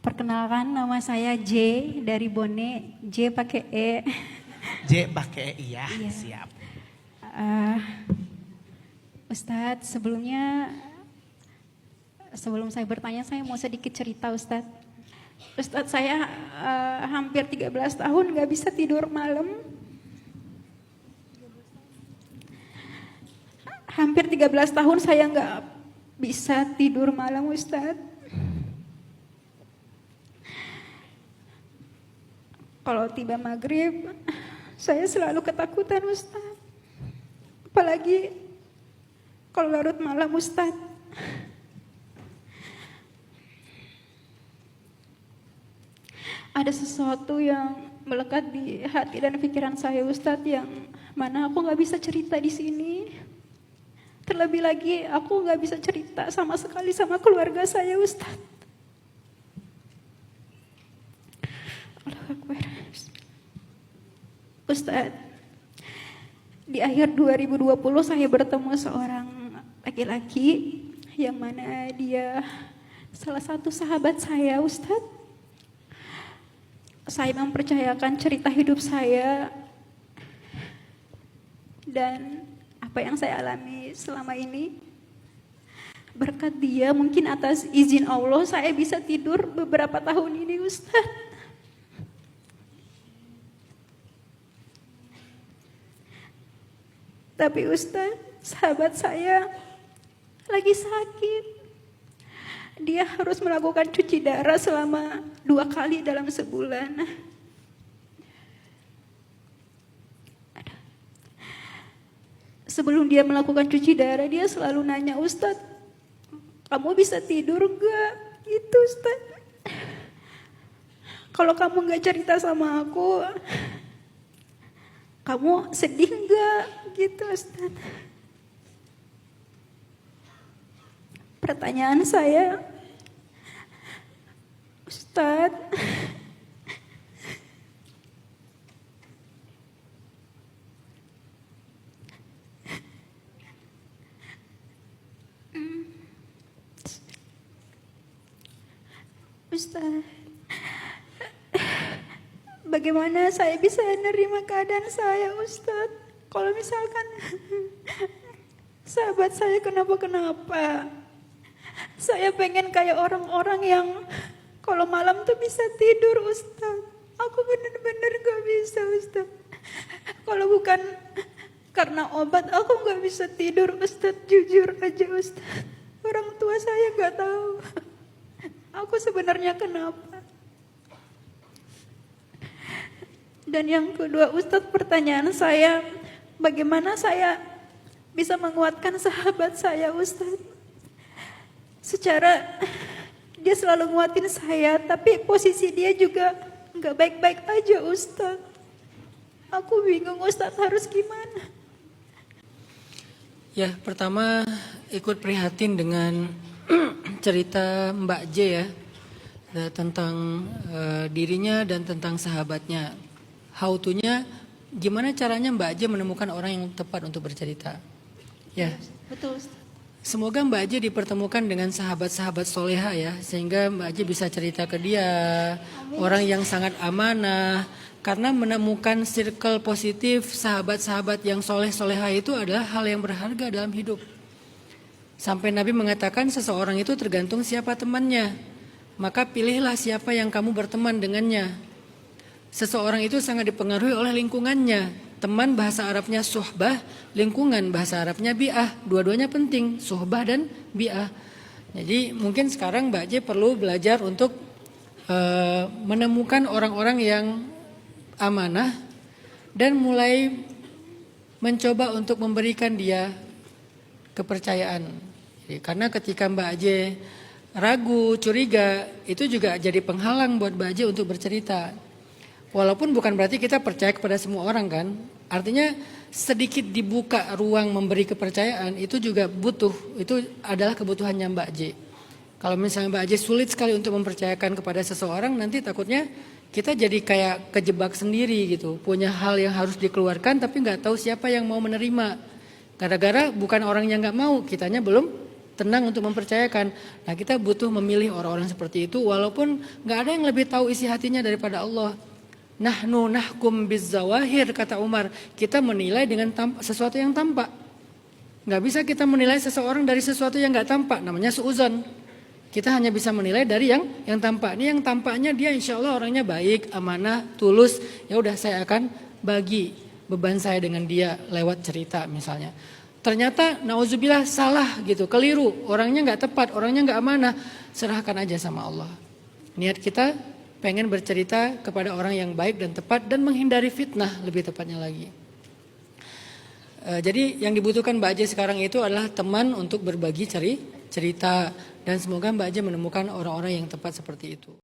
Perkenalkan, nama saya J dari Bone. J pakai E. J pakai iya, Iya. siap. Ustadz, sebelum saya bertanya, saya mau sedikit cerita Ustadz. Ustadz, saya hampir 13 tahun gak bisa tidur malam. Hampir 13 tahun saya gak bisa tidur malam Ustadz. Kalau tiba maghrib, saya selalu ketakutan Ustadz. Apalagi kalau larut malam Ustadz. Ada sesuatu yang melekat di hati dan pikiran saya Ustadz, yang mana aku gak bisa cerita di sini. Terlebih lagi aku gak bisa cerita sama sekali sama keluarga saya Ustadz. Allahu Akbar. Ustadz, di akhir 2020 saya bertemu seorang laki-laki yang mana dia salah satu sahabat saya Ustadz. Saya mempercayakan cerita hidup saya dan apa yang saya alami selama ini. Berkat dia, mungkin atas izin Allah, saya bisa tidur beberapa tahun ini Ustadz. Tapi Ustadz, sahabat saya lagi sakit. Dia harus melakukan cuci darah selama 2 kali dalam sebulan. Sebelum dia melakukan cuci darah, dia selalu nanya, Ustadz, kamu bisa tidur gak? Gitu Ustadz. Kalau kamu gak cerita sama aku, kamu sedih gak? Gitu Ustaz. Pertanyaan saya, Ustaz, Ustaz, bagaimana saya bisa menerima keadaan saya Ustaz? Kalau misalkan sahabat saya kenapa-kenapa, saya pengen kayak orang-orang yang kalau malam tuh bisa tidur Ustaz. Aku bener-bener gak bisa Ustaz. Kalau bukan karena obat, aku gak bisa tidur Ustaz. Jujur aja Ustaz. Orang tua saya gak tahu aku sebenarnya kenapa. Dan yang kedua Ustaz, pertanyaan saya, bagaimana saya bisa menguatkan sahabat saya Ustaz? Secara dia selalu nguatin saya, tapi posisi dia juga gak baik-baik aja Ustaz. Aku bingung Ustaz harus gimana. Ya, pertama ikut prihatin dengan cerita Mbak J ya, tentang dirinya dan tentang sahabatnya. How to-nya, gimana caranya Mbak J menemukan orang yang tepat untuk bercerita. Ya, Betul Ustaz. semoga Mbak J dipertemukan dengan sahabat-sahabat soleha ya, sehingga Mbak J bisa cerita ke dia, orang yang sangat amanah. Karena menemukan circle positif sahabat-sahabat yang soleh-soleha itu adalah hal yang berharga dalam hidup. Sampai Nabi mengatakan seseorang itu tergantung siapa temannya. Maka pilihlah siapa yang kamu berteman dengannya. Seseorang itu sangat dipengaruhi oleh lingkungannya. Teman bahasa Arabnya suhbah, lingkungan bahasa Arabnya bi'ah. Dua-duanya penting, suhbah dan bi'ah. Jadi mungkin sekarang Mbak J perlu belajar untuk menemukan orang-orang yang amanah dan mulai mencoba untuk memberikan dia kepercayaan. Karena ketika Mbak J ragu, curiga, itu juga jadi penghalang buat Mbak J untuk bercerita. Walaupun bukan berarti kita percaya kepada semua orang kan. Artinya sedikit dibuka ruang memberi kepercayaan itu juga butuh. Itu adalah kebutuhannya Mbak J. Kalau misalnya Mbak J sulit sekali untuk mempercayakan kepada seseorang, nanti takutnya kita jadi kayak kejebak sendiri gitu. Punya hal yang harus dikeluarkan tapi gak tahu siapa yang mau menerima. Gara-gara bukan orangnya gak mau, kitanya belum tenang untuk mempercayakan. Nah kita butuh memilih orang-orang seperti itu walaupun nggak ada yang lebih tahu isi hatinya daripada Allah. Nahnu nahkum bizzawahir, kata Umar. Kita menilai dengan sesuatu yang tampak. Nggak bisa kita menilai seseorang dari sesuatu yang nggak tampak, namanya suuzon. Kita hanya bisa menilai dari yang tampak. Ini yang tampaknya dia insya Allah orangnya baik, amanah, tulus. Ya udah saya akan bagi beban saya dengan dia lewat cerita misalnya. Ternyata nauzubillah salah gitu, keliru, orangnya nggak tepat, orangnya nggak amanah. Serahkan aja sama Allah. Niat kita pengen bercerita kepada orang yang baik dan tepat dan menghindari fitnah lebih tepatnya lagi. Jadi yang dibutuhkan Mbak Aje sekarang itu adalah teman untuk berbagi cerita dan semoga Mbak Aje menemukan orang-orang yang tepat seperti itu.